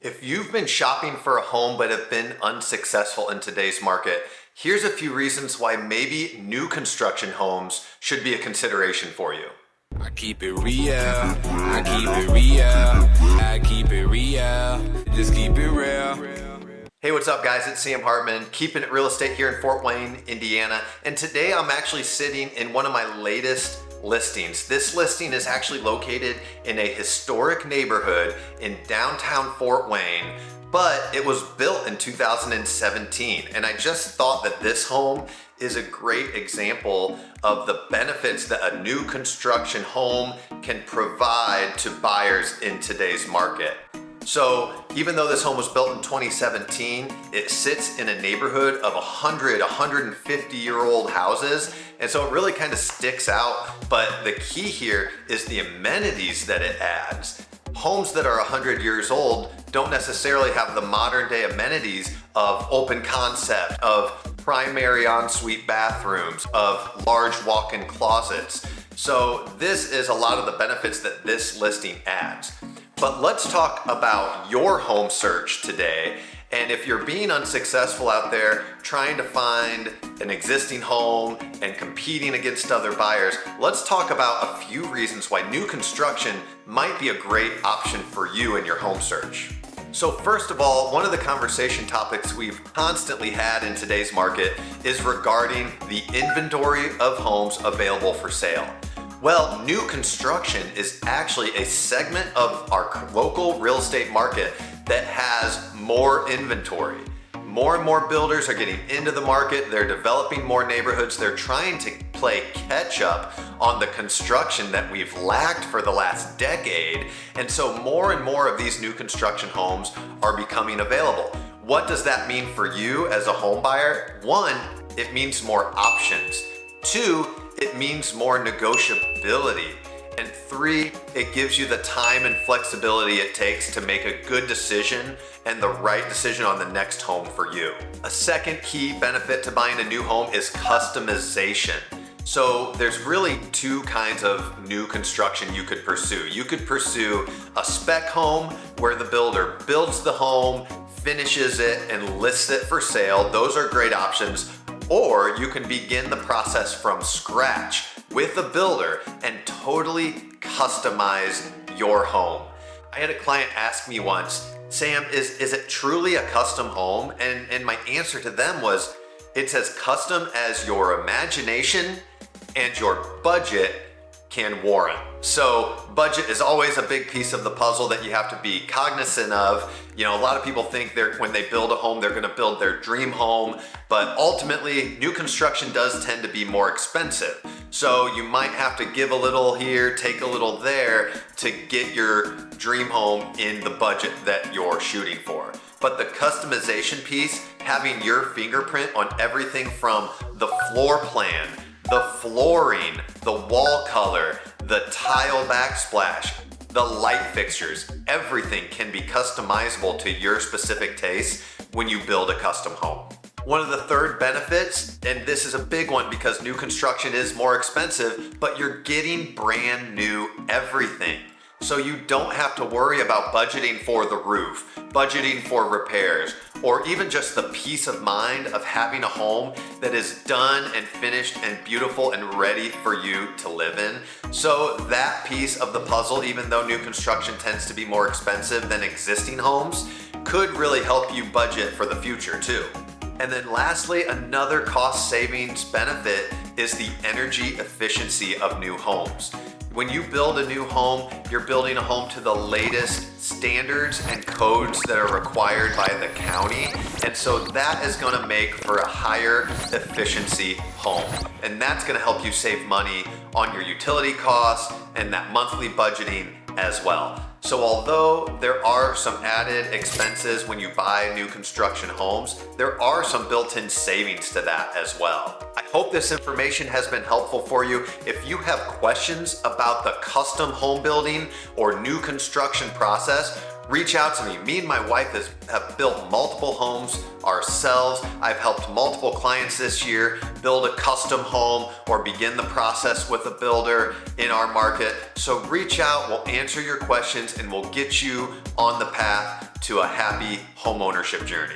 If you've been shopping for a home but have been unsuccessful in today's market, here's a few reasons why maybe new construction homes should be a consideration for you. I keep it real, I keep it real, I keep it real, just keep it real. Hey, what's up guys? It's Sam Hartman, keeping it real estate here in Fort Wayne, Indiana. And today I'm actually sitting in one of my latest listings. This listing is actually located in a historic neighborhood in downtown Fort Wayne, but it was built in 2017. And I just thought that this home is a great example of the benefits that a new construction home can provide to buyers in today's market. So even though this home was built in 2017, it sits in a neighborhood of 150-year-old houses. And so it really kind of sticks out. But the key here is the amenities that it adds. Homes that are 100 years old don't necessarily have the modern day amenities of open concept, of primary ensuite bathrooms, of large walk-in closets. So this is a lot of the benefits that this listing adds. But let's talk about your home search today. And if you're being unsuccessful out there trying to find an existing home and competing against other buyers, let's talk about a few reasons why new construction might be a great option for you in your home search. So first of all, one of the conversation topics we've constantly had in today's market is regarding the inventory of homes available for sale. Well, new construction is actually a segment of our local real estate market that has more inventory. More and more builders are getting into the market. They're developing more neighborhoods. They're trying to play catch up on the construction that we've lacked for the last decade. And so more and more of these new construction homes are becoming available. What does that mean for you as a home buyer? One, it means more options. Two, it means more negotiability. And three, it gives you the time and flexibility it takes to make a good decision and the right decision on the next home for you. A second key benefit to buying a new home is customization. So there's really two kinds of new construction you could pursue. You could pursue a spec home where the builder builds the home, finishes it, and lists it for sale. Those are great options. Or you can begin the process from scratch with a builder and totally customize your home. I had a client ask me once, Sam, is it truly a custom home? And my answer to them was, it's as custom as your imagination and your budget can warrant. So budget is always a big piece of the puzzle that you have to be cognizant of. You know, a lot of people think when they build a home, they're gonna build their dream home, but ultimately new construction does tend to be more expensive. So you might have to give a little here, take a little there to get your dream home in the budget that you're shooting for. But the customization piece, having your fingerprint on everything from the floor plan, the flooring, the wall color, the tile backsplash, the light fixtures, everything can be customizable to your specific taste when you build a custom home. One of the third benefits, and this is a big one because new construction is more expensive, but you're getting brand new everything. So you don't have to worry about budgeting for the roof, budgeting for repairs, or even just the peace of mind of having a home that is done and finished and beautiful and ready for you to live in. So that piece of the puzzle, even though new construction tends to be more expensive than existing homes, could really help you budget for the future too. And then lastly, another cost savings benefit is the energy efficiency of new homes. When you build a new home, you're building a home to the latest standards and codes that are required by the county. And so that is gonna make for a higher efficiency home. And that's gonna help you save money on your utility costs and that monthly budgeting as well. So although there are some added expenses when you buy new construction homes, there are some built-in savings to that as well. I hope this information has been helpful for you. If you have questions about the custom home building or new construction process, reach out to me. Me and my wife have built multiple homes ourselves. I've helped multiple clients this year build a custom home or begin the process with a builder in our market. So reach out, we'll answer your questions and we'll get you on the path to a happy homeownership journey.